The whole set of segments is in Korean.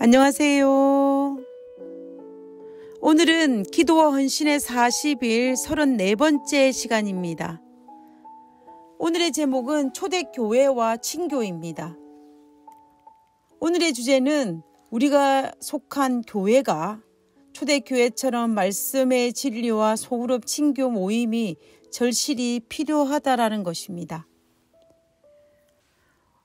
안녕하세요. 오늘은 기도와 헌신의 40일 34번째 시간입니다. 오늘의 제목은 초대교회와 친교입니다. 오늘의 주제는 우리가 속한 교회가 초대교회처럼 말씀의 진리와 소그룹 친교 모임이 절실히 필요하다라는 것입니다.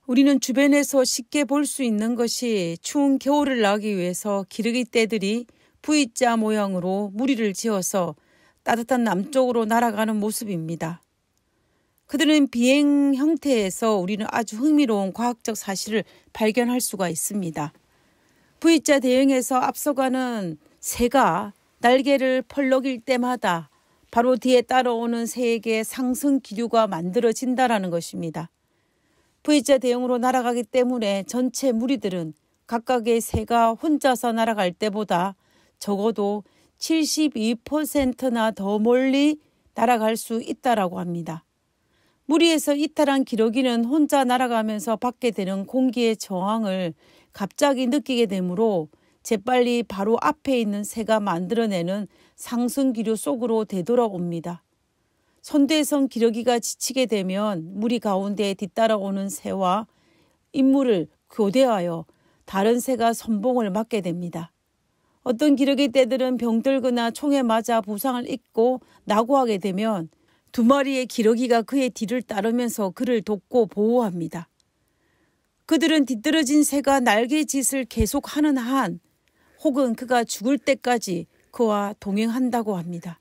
우리는 주변에서 쉽게 볼 수 있는 것이 추운 겨울을 나기 위해서 기러기 떼들이 V자 모양으로 무리를 지어서 따뜻한 남쪽으로 날아가는 모습입니다. 그들은 비행 형태에서 우리는 아주 흥미로운 과학적 사실을 발견할 수가 있습니다. V자 대형에서 앞서가는 새가 날개를 펄럭일 때마다 바로 뒤에 따라오는 새에게 상승 기류가 만들어진다는 것입니다. V자 대형으로 날아가기 때문에 전체 무리들은 각각의 새가 혼자서 날아갈 때보다 적어도 72%나 더 멀리 날아갈 수 있다라고 합니다. 무리에서 이탈한 기러기는 혼자 날아가면서 받게 되는 공기의 저항을 갑자기 느끼게 되므로 재빨리 바로 앞에 있는 새가 만들어내는 상승기류 속으로 되돌아옵니다. 선대성 기러기가 지치게 되면 무리 가운데 뒤따라오는 새와 임무를 교대하여 다른 새가 선봉을 맡게 됩니다. 어떤 기러기 떼들은 병들거나 총에 맞아 부상을 입고 낙오하게 되면 두 마리의 기러기가 그의 뒤를 따르면서 그를 돕고 보호합니다. 그들은 뒤떨어진 새가 날개짓을 계속하는 한 혹은 그가 죽을 때까지 그와 동행한다고 합니다.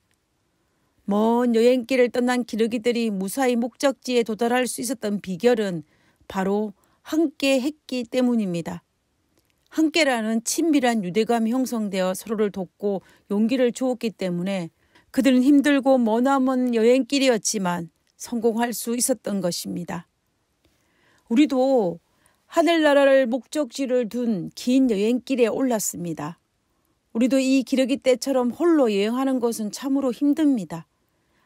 먼 여행길을 떠난 기러기들이 무사히 목적지에 도달할 수 있었던 비결은 바로 함께 했기 때문입니다. 함께라는 친밀한 유대감이 형성되어 서로를 돕고 용기를 주었기 때문에 그들은 힘들고 머나먼 여행길이었지만 성공할 수 있었던 것입니다. 우리도 하늘나라를 목적지를 둔 긴 여행길에 올랐습니다. 우리도 이 기러기 떼처럼 홀로 여행하는 것은 참으로 힘듭니다.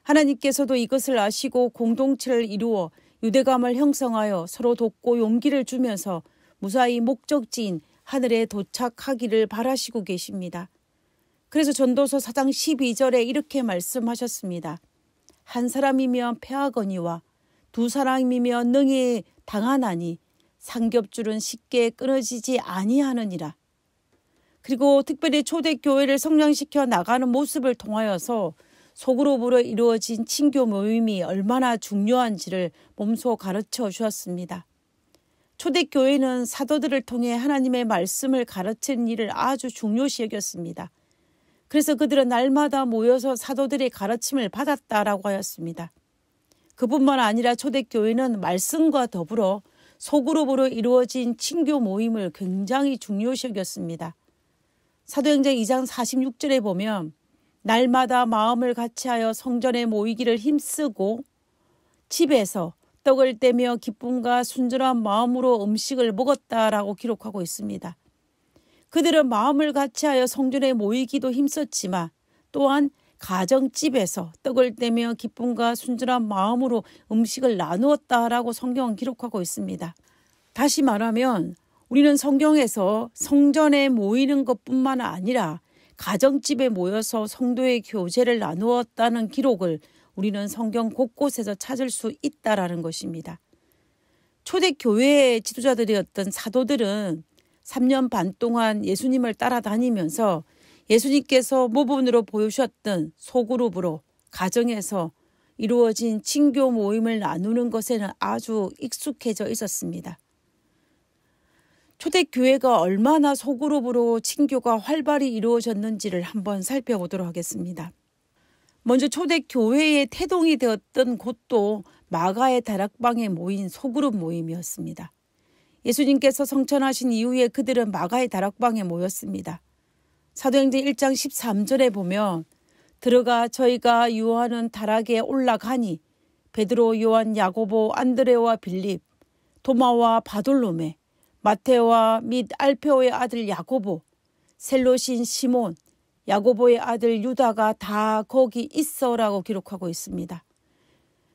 하나님께서도 이것을 아시고 공동체를 이루어 유대감을 형성하여 서로 돕고 용기를 주면서 무사히 목적지인 하늘에 도착하기를 바라시고 계십니다. 그래서 전도서 4장 12절에 이렇게 말씀하셨습니다. 한 사람이면 패하거니와 두 사람이면 능히 당하나니 삼겹줄은 쉽게 끊어지지 아니하느니라. 그리고 특별히 초대교회를 성장시켜 나가는 모습을 통하여서 소그룹으로 이루어진 친교 모임이 얼마나 중요한지를 몸소 가르쳐 주었습니다. 초대교회는 사도들을 통해 하나님의 말씀을 가르치는 일을 아주 중요시 여겼습니다. 그래서 그들은 날마다 모여서 사도들의 가르침을 받았다라고 하였습니다. 그뿐만 아니라 초대교회는 말씀과 더불어 소그룹으로 이루어진 친교 모임을 굉장히 중요시 여겼습니다. 사도행전 2장 46절에 보면 날마다 마음을 같이하여 성전에 모이기를 힘쓰고 집에서 떡을 떼며 기쁨과 순전한 마음으로 음식을 먹었다라고 기록하고 있습니다. 그들은 마음을 같이하여 성전에 모이기도 힘썼지만 또한 가정집에서 떡을 떼며 기쁨과 순전한 마음으로 음식을 나누었다라고 성경은 기록하고 있습니다. 다시 말하면 우리는 성경에서 성전에 모이는 것뿐만 아니라 가정집에 모여서 성도의 교제를 나누었다는 기록을 우리는 성경 곳곳에서 찾을 수 있다라는 것입니다. 초대교회의 지도자들이었던 사도들은 3년 반 동안 예수님을 따라다니면서 예수님께서 모본으로 보여주셨던 소그룹으로 가정에서 이루어진 친교 모임을 나누는 것에는 아주 익숙해져 있었습니다. 초대교회가 얼마나 소그룹으로 친교가 활발히 이루어졌는지를 한번 살펴보도록 하겠습니다. 먼저 초대교회의 태동이 되었던 곳도 마가의 다락방에 모인 소그룹 모임이었습니다. 예수님께서 성천하신 이후에 그들은 마가의 다락방에 모였습니다. 사도행전 1장 13절에 보면 들어가 저희가 유하는 다락에 올라가니 베드로, 요한, 야고보, 안드레와 빌립, 도마와 바돌로메, 마테오와 및 알페오의 아들 야고보, 셀롯인 시몬, 야고보의 아들 유다가 다 거기 있어라고 기록하고 있습니다.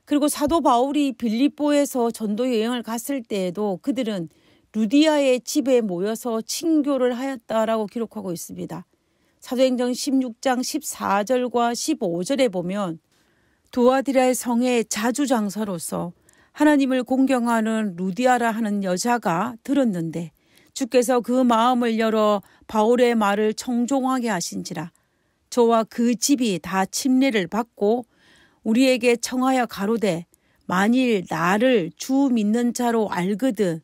그리고 사도 바울이 빌립보에서 전도 여행을 갔을 때에도 그들은 루디아의 집에 모여서 친교를 하였다라고 기록하고 있습니다. 사도행전 16장 14절과 15절에 보면 두아디라의 성의 자주장사로서 하나님을 공경하는 루디아라 하는 여자가 들었는데 주께서 그 마음을 열어 바울의 말을 청종하게 하신지라. 저와 그 집이 다 침례를 받고 우리에게 청하여 가로되 만일 나를 주 믿는 자로 알거든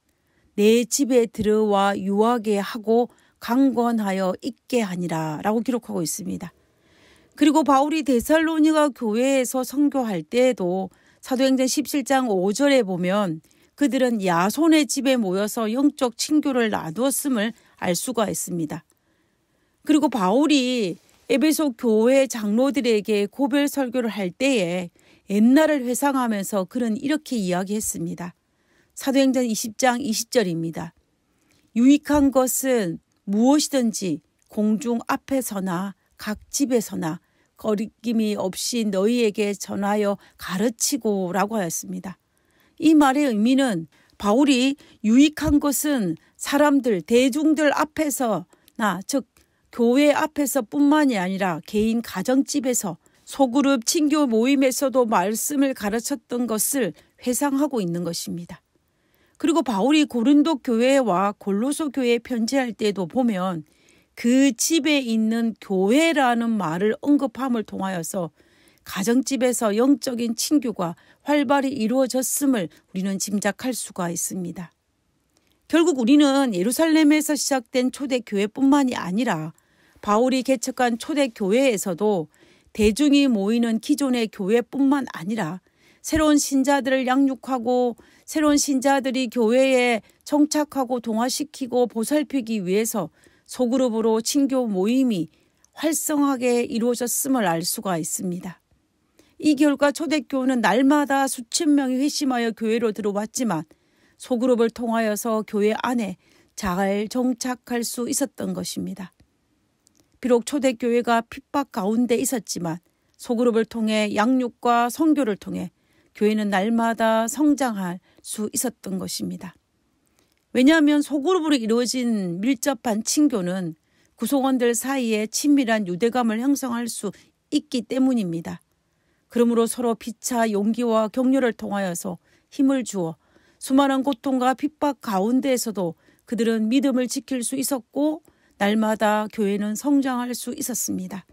내 집에 들어와 유하게 하고 강권하여 있게 하니라 라고 기록하고 있습니다. 그리고 바울이 데살로니가 교회에서 선교할 때에도 사도행전 17장 5절에 보면 그들은 야손의 집에 모여서 영적 친교를 나누었음을 알 수가 있습니다. 그리고 바울이 에베소 교회 장로들에게 고별 설교를 할 때에 옛날을 회상하면서 그는 이렇게 이야기했습니다. 사도행전 20장 20절입니다. 유익한 것은 무엇이든지 공중 앞에서나 각 집에서나 거리낌이 없이 너희에게 전하여 가르치고 라고 하였습니다. 이 말의 의미는 바울이 유익한 것은 사람들, 대중들 앞에서나 즉 교회 앞에서 뿐만이 아니라 개인 가정집에서 소그룹 친교 모임에서도 말씀을 가르쳤던 것을 회상하고 있는 것입니다. 그리고 바울이 고린도 교회와 골로소 교회에 편지할 때도 보면 그 집에 있는 교회라는 말을 언급함을 통하여서 가정집에서 영적인 친교가 활발히 이루어졌음을 우리는 짐작할 수가 있습니다. 결국 우리는 예루살렘에서 시작된 초대교회뿐만이 아니라 바울이 개척한 초대교회에서도 대중이 모이는 기존의 교회뿐만 아니라 새로운 신자들을 양육하고 새로운 신자들이 교회에 정착하고 동화시키고 보살피기 위해서 소그룹으로 친교 모임이 활성하게 이루어졌음을 알 수가 있습니다. 이 결과 초대교회는 날마다 수천 명이 회심하여 교회로 들어왔지만 소그룹을 통하여서 교회 안에 잘 정착할 수 있었던 것입니다. 비록 초대교회가 핍박 가운데 있었지만 소그룹을 통해 양육과 선교를 통해 교회는 날마다 성장할 수 있었던 것입니다. 왜냐하면 소그룹으로 이루어진 밀접한 친교는 구성원들 사이에 친밀한 유대감을 형성할 수 있기 때문입니다. 그러므로 서로 피차 용기와 격려를 통하여서 힘을 주어 수많은 고통과 핍박 가운데에서도 그들은 믿음을 지킬 수 있었고 날마다 교회는 성장할 수 있었습니다.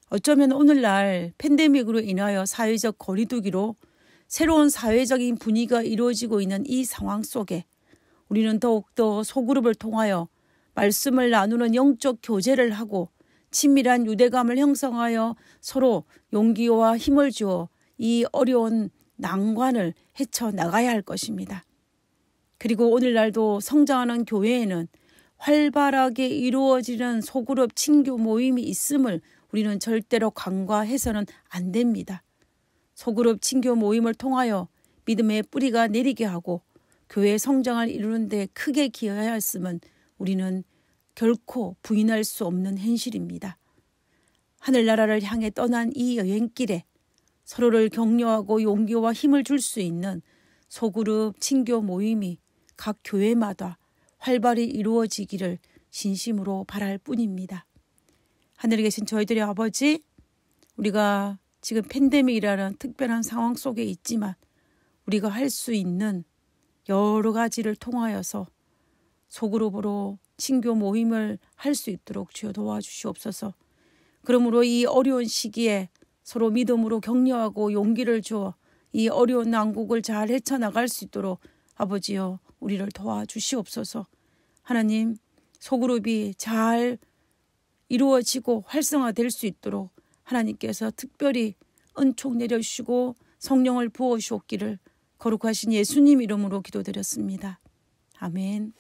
어쩌면 오늘날 팬데믹으로 인하여 사회적 거리두기로 새로운 사회적인 분위기가 이루어지고 있는 이 상황 속에 우리는 더욱더 소그룹을 통하여 말씀을 나누는 영적 교제를 하고 친밀한 유대감을 형성하여 서로 용기와 힘을 주어 이 어려운 난관을 헤쳐나가야 할 것입니다. 그리고 오늘날도 성장하는 교회에는 활발하게 이루어지는 소그룹 친교 모임이 있음을 우리는 절대로 간과해서는 안 됩니다. 소그룹 친교 모임을 통하여 믿음의 뿌리가 내리게 하고 교회의 성장을 이루는 데 크게 기여하였음은 우리는 결코 부인할 수 없는 현실입니다. 하늘나라를 향해 떠난 이 여행길에 서로를 격려하고 용기와 힘을 줄 수 있는 소그룹 친교 모임이 각 교회마다 활발히 이루어지기를 진심으로 바랄 뿐입니다. 하늘에 계신 저희들의 아버지, 우리가 지금 팬데믹이라는 특별한 상황 속에 있지만 우리가 할 수 있는 여러 가지를 통하여서 소그룹으로 친교 모임을 할 수 있도록 주여 도와주시옵소서. 그러므로 이 어려운 시기에 서로 믿음으로 격려하고 용기를 주어 이 어려운 난국을 잘 헤쳐나갈 수 있도록 아버지여 우리를 도와주시옵소서. 하나님, 소그룹이 잘 이루어지고 활성화될 수 있도록 하나님께서 특별히 은총 내려주시고 성령을 부어주옵기를 거룩하신 예수님 이름으로 기도드렸습니다. 아멘.